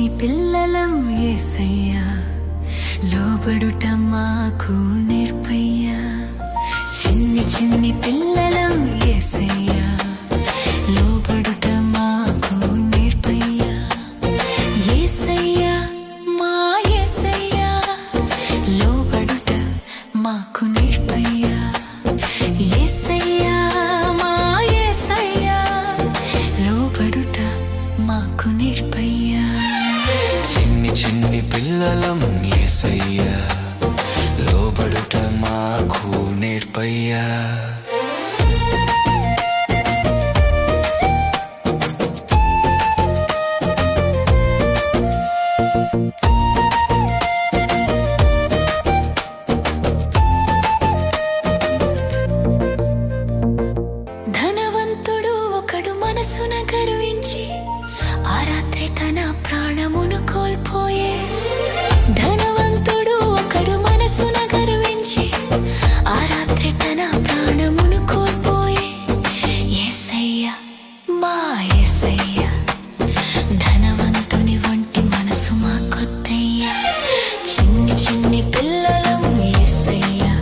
చిన్ని పిల్లలం యేసయ్యా, లోబడుట మాకు నేర్పయ్యా. చిన్ని చిన్ని పిల్లలం యేసయ్యా, లోబడుట మాకు నేర్పయ్యా. యేసయ్యా మా యేసయ్యా, లోబడుట మాకు నేర్పయ్యా. యేసయ్యా మా యేసయ్యా, లోబడుట మాకు నేర్పయ్యా. చిన్ని చిన్ని పిల్లలం యేసయ్యా, లోబడుట మాకు నేర్పయ్యా. ధనవంతుడు ఒకడు మనసున గర్వించి ఆ రాత్రి తన ప్రాణమును కోల్పోయే. ధనవంతుడు ఒకడు మనసున గర్వించి ఆ రాత్రి తన ప్రాణమును కోల్పోయే. యేసయ్యా మా యేసయ్యా, ధనవంతుని వంటి మనసు మాకొద్దయ్యా. చిన్ని చిన్ని పిల్లలం యేసయ్యా,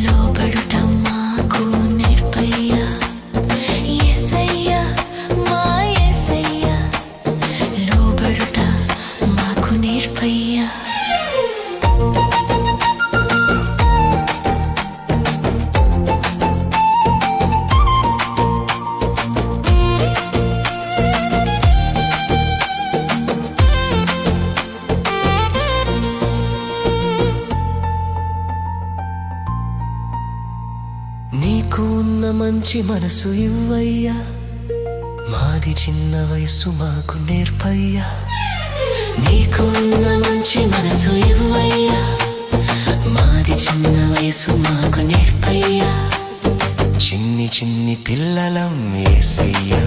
లోబడుట మాకు నేర్పయ్యా. యేసయ్యా మా యేసయ్యా, లోబడుట మాకు నేర్పయ్యా. నీకు ఉన్న మంచి మనసు ఇవ్వయ్యా, మాది చిన్న వయసు మాకు నేర్పయ్యా. నీకు ఉన్న మంచి మనసు ఇవ్వయ్యా, మాది చిన్న వయసు మాకు నేర్పయ్యా. చిన్ని చిన్ని పిల్లలం యేసయ్యా,